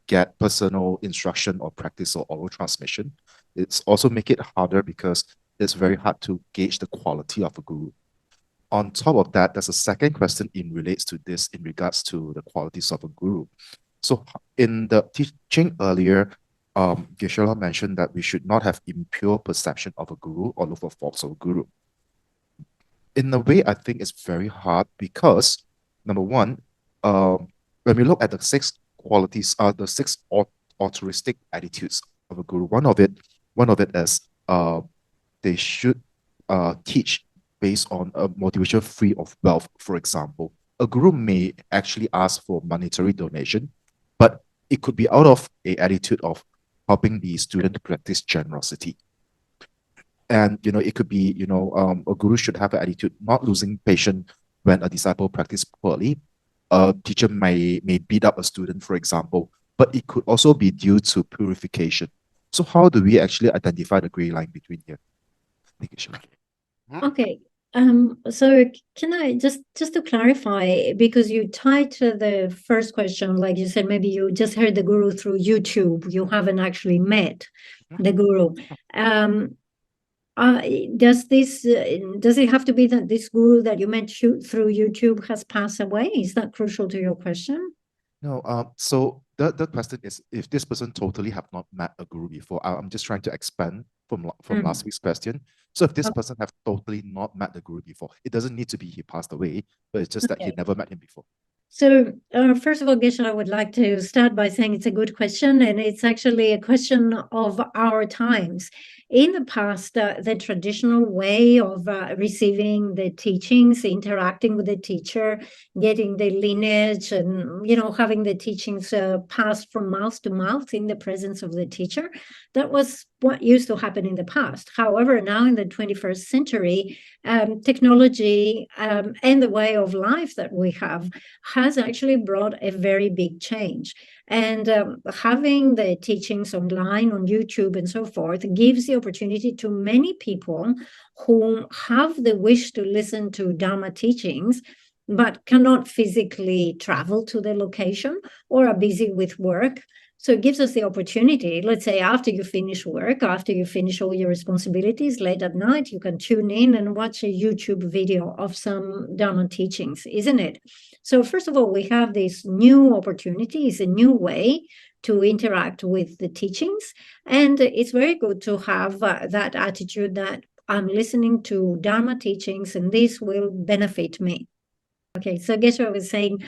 get personal instruction or practice or oral transmission. It's also make it harder because it's very hard to gauge the quality of a guru. On top of that, there's a second question in relates to this in regards to the qualities of a guru. So in the teaching earlier, Geshe mentioned that we should not have impure perception of a guru or look for faults of a guru. In a way, I think it's very hard because number one, when we look at the six qualities, the six altruistic attitudes of a guru, one of it is they should teach based on a motivation free of wealth. For example, a guru may actually ask for monetary donation, but it could be out of a attitude of helping the student practice generosity. And it could be, a guru should have an attitude not losing patience when a disciple practice poorly. A teacher may beat up a student, for example, but it could also be due to purification. So how do we actually identify the gray line between here? Thank you, Sheila. Okay. So can I just to clarify, because you tied to the first question, like you said, maybe you just heard the guru through YouTube, you haven't actually met the guru. Does it have to be that this guru that you met through YouTube has passed away? Is that crucial to your question? No, so the question is if this person totally have not met a guru before. I'm just trying to expand from last week's question. So if this Okay. person have totally not met the guru before, it doesn't need to be he passed away, but it's just that he never met him before. So, first of all, Geshe, I would like to start by saying it's a good question, and it's actually a question of our times. In the past, the traditional way of receiving the teachings, interacting with the teacher, getting the lineage, and having the teachings passed from mouth to mouth in the presence of the teacher, that was what used to happen in the past. However, now in the 21st century, technology and the way of life that we have has actually brought a very big change. And having the teachings online on YouTube and so forth gives the opportunity to many people who have the wish to listen to Dharma teachings but cannot physically travel to the location or are busy with work. So it gives us the opportunity, let's say after you finish work, after you finish all your responsibilities late at night, you can tune in and watch a YouTube video of some Dharma teachings, isn't it? So first of all, we have this new opportunity, it's a new way to interact with the teachings. And it's very good to have that attitude that I'm listening to Dharma teachings and this will benefit me. Okay, so Geshe was saying,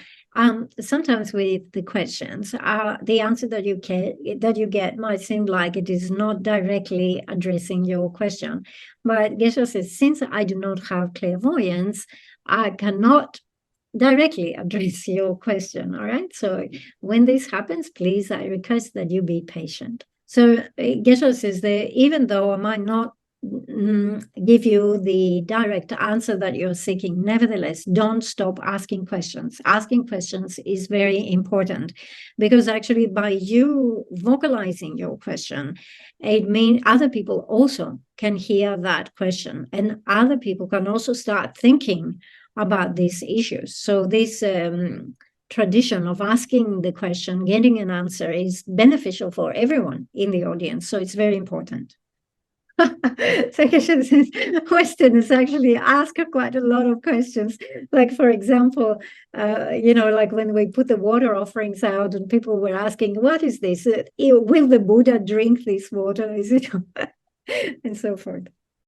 sometimes with the questions, the answer that you get might seem like it is not directly addressing your question. But Geshe says, since I do not have clairvoyance, I cannot directly address your question. All right. So when this happens, please, I request that you be patient. So Geshe says that even though I might not give you the direct answer that you're seeking, nevertheless, don't stop asking questions. Asking questions is very important because actually by you vocalizing your question, it means other people also can hear that question and other people can also start thinking about these issues. So this tradition of asking the question, getting an answer is beneficial for everyone in the audience. So it's very important. So Westerners actually ask quite a lot of questions. Like, for example, like when we put the water offerings out and people were asking, what is this? Will the Buddha drink this water? Is it? And so forth.